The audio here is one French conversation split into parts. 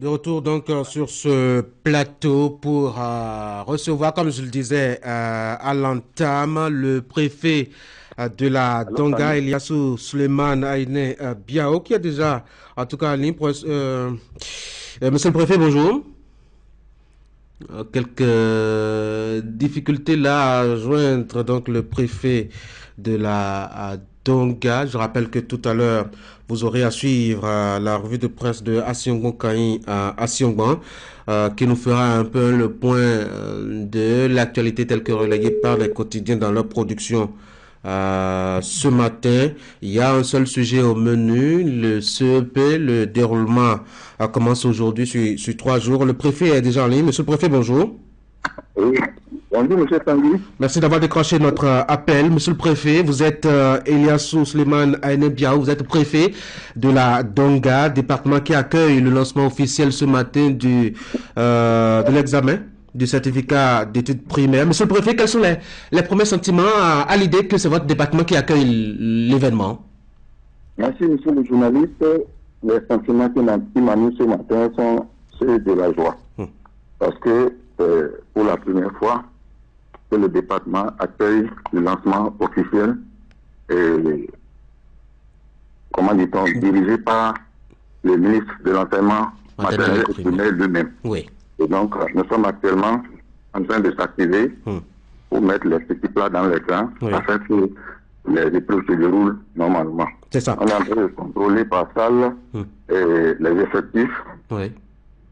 De retour donc sur ce plateau pour recevoir, comme je le disais à l'entame, le préfet de la Alors, Donga, Samy, Eliassou Suleiman Aïné Biao, qui est déjà, en tout cas, en ligne. Monsieur le préfet, bonjour. Quelques difficultés là à joindre donc le préfet de la Donga. Je rappelle que tout à l'heure, vous aurez à suivre la revue de presse de Assiongon Kaï à Assiongon, qui nous fera un peu le point de l'actualité telle que relayée par les quotidiens dans leur production. Ce matin, il y a un seul sujet au menu, le CEP, le déroulement commence aujourd'hui sur 3 jours. Le préfet est déjà en ligne. Monsieur le préfet, bonjour. oui. Bonjour, monsieur Tanguy. Merci d'avoir décroché notre appel. Monsieur le préfet, vous êtes Eliassou Suleiman Aïnebiaou, vous êtes préfet de la Donga, département qui accueille le lancement officiel ce matin de l'examen du certificat d'études primaires. Monsieur le préfet, quels sont les premiers sentiments à l'idée que c'est votre département qui accueille l'événement? Merci, monsieur le journaliste. Les sentiments qui m'animent ce matin sont ceux de la joie. Parce que pour la première fois, que le département accueille le lancement officiel et, comment dit-on, dirigé par le ministre de l'enseignement maternel et primaire lui-même. Oui. Et donc, nous sommes actuellement en train de s'activer pour mettre les petits plats dans les grands afin que les épreuves se déroulent normalement. C'est ça. On est en train de contrôler par salle les effectifs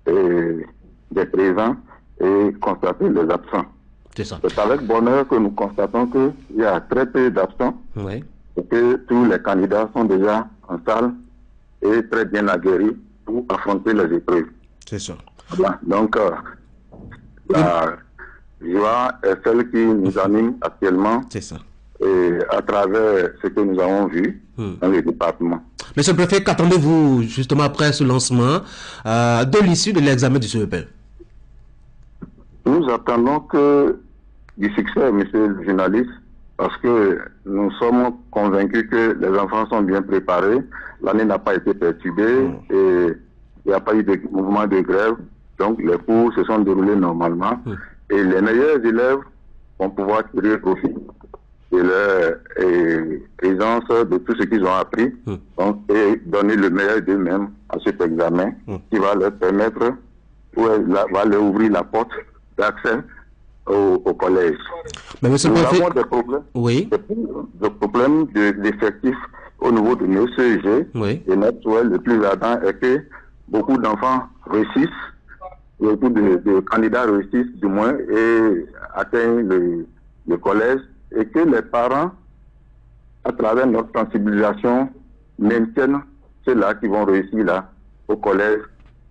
et des présents et constater les absents. C'est ça. C'est avec bonheur que nous constatons qu'il y a très peu d'absents et que tous les candidats sont déjà en salle et très bien aguerris pour affronter les épreuves. C'est ça. Voilà. Donc, la joie est celle qui nous anime actuellement. C'est ça. Et à travers ce que nous avons vu dans le département. Monsieur le préfet, qu'attendez-vous justement après ce lancement de l'issue de l'examen du CEP? Nous attendons que du succès, monsieur le journaliste, parce que nous sommes convaincus que les enfants sont bien préparés, l'année n'a pas été perturbée et il n'y a pas eu de mouvement de grève, donc les cours se sont déroulés normalement et les meilleurs élèves vont pouvoir tirer profit de leur présence, de tout ce qu'ils ont appris, donc, et donner le meilleur d'eux-mêmes à cet examen qui va leur permettre, va leur ouvrir la porte d'accès au collège. Mais monsieur le préfet, avons des problèmes, oui. des problèmes d'effectifs au niveau de nos CEG. Et notre souhait le plus ardent est que beaucoup d'enfants réussissent, beaucoup de candidats réussissent du moins et atteignent le collège et que les parents, à travers notre sensibilisation, maintiennent ceux-là qui vont réussir là au collège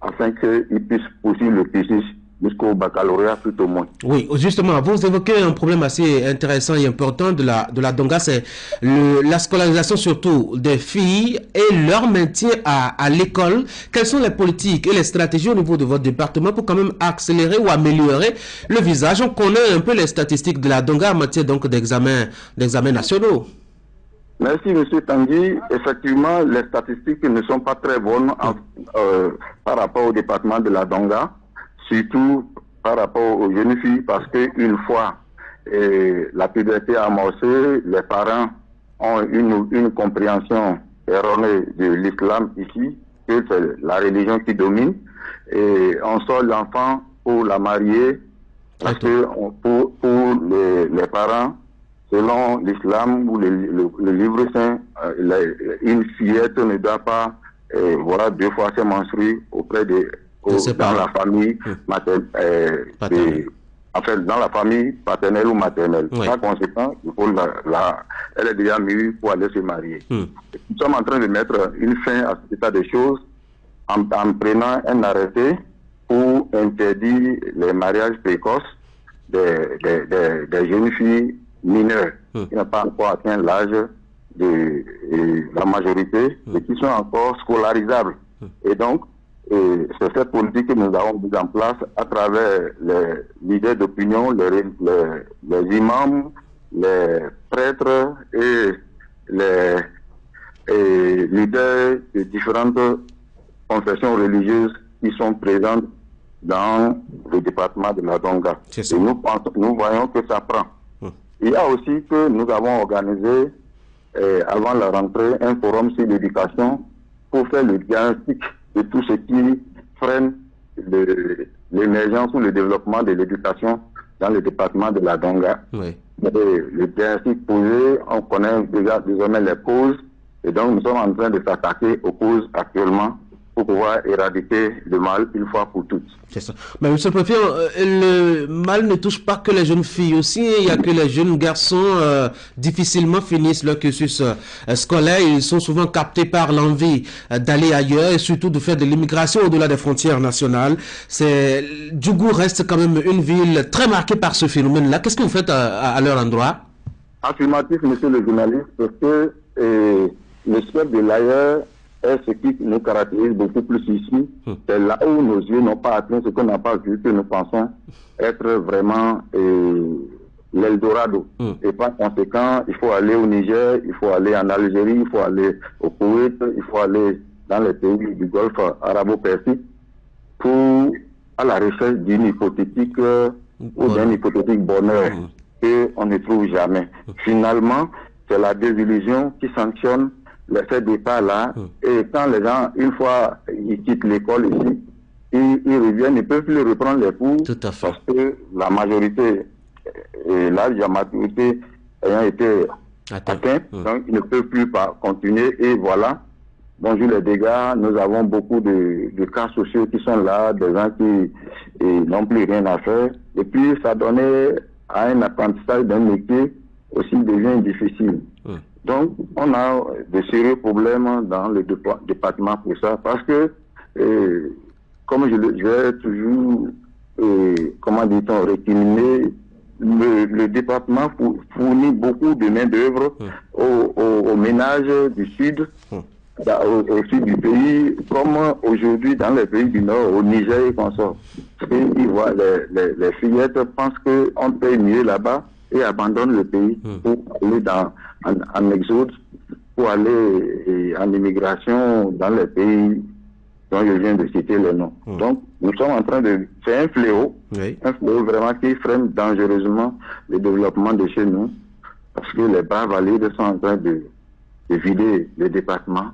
afin qu'ils puissent poursuivre le cursus jusqu'au baccalauréat tout au moins. Oui, justement, vous évoquez un problème assez intéressant et important de la Donga, c'est la scolarisation surtout des filles et leur maintien à l'école. Quelles sont les politiques et les stratégies au niveau de votre département pour quand même accélérer ou améliorer le visage? On connaît un peu les statistiques de la Donga en matière donc d'examens nationaux. Merci, M. Tanguy. Effectivement, les statistiques ne sont pas très bonnes par rapport au département de la Donga, surtout par rapport aux jeunes filles, parce qu'une fois la puberté amorcée, les parents ont une compréhension erronée de l'islam ici, que c'est la religion qui domine, et on sort l'enfant pour la marier, parce que pour les parents, selon l'islam ou le livre saint, une fillette ne doit pas voir 2 fois ses menstrues auprès dans la famille dans la famille paternelle ou maternelle. Par conséquent, elle est déjà mûre pour aller se marier. Nous sommes en train de mettre une fin à cet état de choses en prenant un arrêté pour interdire les mariages précoces des jeunes filles mineures qui n'ont pas encore atteint l'âge de la majorité et qui sont encore scolarisables. Et donc, c'est cette politique que nous avons mise en place à travers les leaders d'opinion, les imams, les prêtres et les leaders de différentes confessions religieuses qui sont présentes dans le département de la Donga. Et nous voyons que ça prend. Il y a aussi que nous avons organisé, avant la rentrée, un forum sur l'éducation pour faire le diagnostic de tout ce qui freine l'émergence ou le développement de l'éducation dans le département de la Donga. Oui. Le diagnostic posé, on connaît déjà désormais les causes, et donc nous sommes en train de s'attaquer aux causes actuellement pour pouvoir éradiquer le mal une fois pour toutes. C'est ça. Mais monsieur le préfet, le mal ne touche pas que les jeunes filles aussi. Il n'y a que les jeunes garçons difficilement finissent leur cursus scolaire. Ils sont souvent captés par l'envie d'aller ailleurs et surtout de faire de l'immigration au-delà des frontières nationales. Djougou reste quand même une ville très marquée par ce phénomène-là. Qu'est-ce que vous faites à leur endroit? Affirmatif, monsieur le journaliste, parce que le sport de l'ailleurs est ce qui nous caractérise beaucoup plus ici. C'est là où nos yeux n'ont pas atteint ce qu'on n'a pas vu, que nous pensons être vraiment l'Eldorado. Et par conséquent, il faut aller au Niger, il faut aller en Algérie, il faut aller au Koweït, il faut aller dans les pays du Golfe arabo-persique pour à la recherche d'une hypothétique ou d'un hypothétique bonheur qu'on ne trouve jamais. Finalement, c'est la désillusion qui sanctionne ces départs-là. Et quand les gens, une fois ils quittent l'école ici, ils reviennent, ils ne peuvent plus reprendre les cours parce que la majorité, l'âge de la maturité ayant été atteint, donc ils ne peuvent plus continuer. Et voilà, bonjour les dégâts, nous avons beaucoup de cas sociaux qui sont là, des gens qui n'ont plus rien à faire. Et puis ça donnait à un apprentissage d'un métier aussi devient difficile. Donc, on a de sérieux problèmes dans le département pour ça, parce que, comme je vais toujours, comment dit-on, récriminer, le département fournit beaucoup de main-d'œuvre aux ménages du sud, au sud du pays, comme aujourd'hui dans les pays du Nord, au Niger et consorts. Ils voient les fillettes pensent qu'on paye mieux là-bas et abandonnent le pays pour aller en exode, pour aller en immigration dans les pays dont je viens de citer les noms. Donc, nous sommes en train de... C'est un fléau vraiment qui freine dangereusement le développement de chez nous, parce que les bas valides sont en train de vider le département,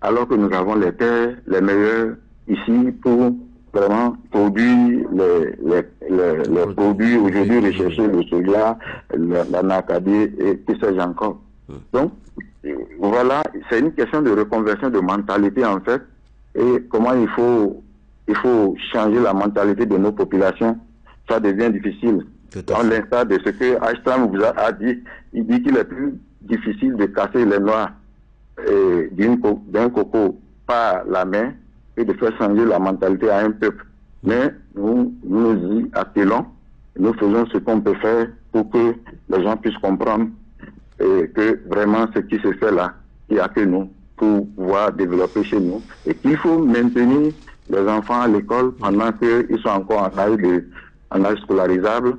alors que nous avons les terres les meilleures ici pour vraiment produire les produits aujourd'hui recherchés, le soja, l'anacadie et tout ça encore. Donc, voilà, c'est une question de reconversion de mentalité en fait, et comment il faut changer la mentalité de nos populations. Ça devient difficile. Dans l'instar de ce que Ashtam vous a dit, il dit qu'il est plus difficile de casser les noix d'un coco par la main et de faire changer la mentalité à un peuple. Mais nous y attelons, nous faisons ce qu'on peut faire pour que les gens puissent comprendre que vraiment ce qui se fait là, il n'y a que nous pour pouvoir développer chez nous. Et qu'il faut maintenir les enfants à l'école pendant qu'ils sont encore en âge scolarisable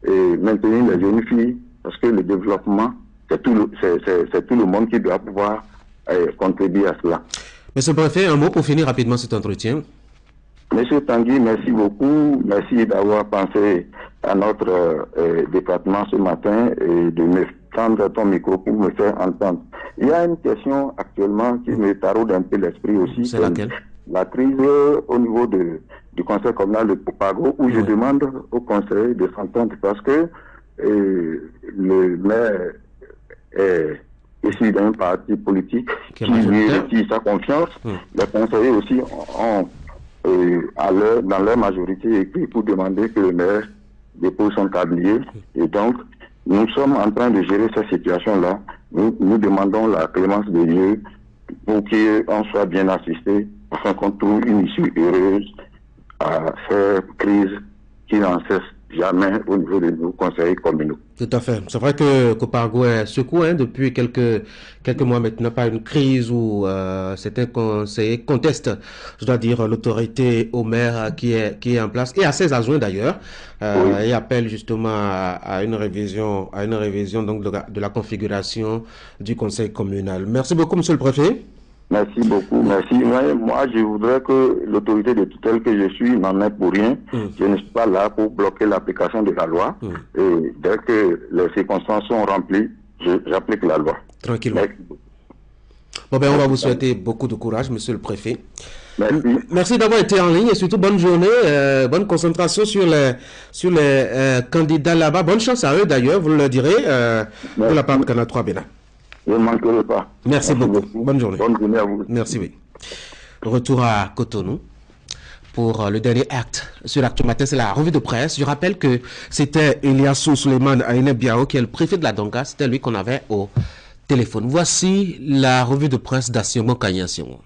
et maintenir les jeunes filles, parce que le développement, c'est tout le monde qui doit pouvoir contribuer à cela. Monsieur le préfet, un mot pour finir rapidement cet entretien. Monsieur Tanguy, merci beaucoup. Merci d'avoir pensé à notre département ce matin et de me prendre ton micro pour me faire entendre. Il y a une question actuellement qui me taraude un peu l'esprit aussi. C'est laquelle? La crise au niveau du conseil communal de Copago, où je demande au conseil de s'entendre parce que le maire est issu d'un parti politique qui lui retire sa confiance. Les conseillers aussi ont dans leur majorité écrit pour demander que le maire dépose son tablier. Et donc, nous sommes en train de gérer cette situation-là. Nous demandons la clémence de Dieu pour qu'on soit bien assisté, afin qu'on trouve une issue heureuse à cette crise qui n'en cesse jamais au niveau de nos conseils communaux. Tout à fait. C'est vrai que Copago est secoué depuis quelques mois maintenant par une crise où certains conseillers contestent, je dois dire, l'autorité au maire qui est en place et à ses adjoints d'ailleurs, et appelle justement à une révision donc de la configuration du conseil communal. Merci beaucoup, monsieur le préfet. Merci beaucoup, merci. Moi, je voudrais que l'autorité de tutelle que je suis n'en ait pour rien. Je ne suis pas là pour bloquer l'application de la loi. Et dès que les circonstances sont remplies, j'applique la loi. Tranquillement. Bon, ben, on va vous souhaiter beaucoup de courage, monsieur le préfet. Merci. Merci d'avoir été en ligne et surtout bonne journée, bonne concentration sur les candidats là-bas. Bonne chance à eux d'ailleurs, vous le direz, de la part de Canal 3 Bénin. Je ne manquerai pas. Merci beaucoup. Bonne journée. Bonne journée à vous. Merci, oui. Retour à Cotonou pour le dernier acte sur l'actu matin, c'est la revue de presse. Je rappelle que c'était Eliassou Suleiman Aïne Biao qui est le préfet de la Donga. C'était lui qu'on avait au téléphone. Voici la revue de presse d'Asion Kanyassion.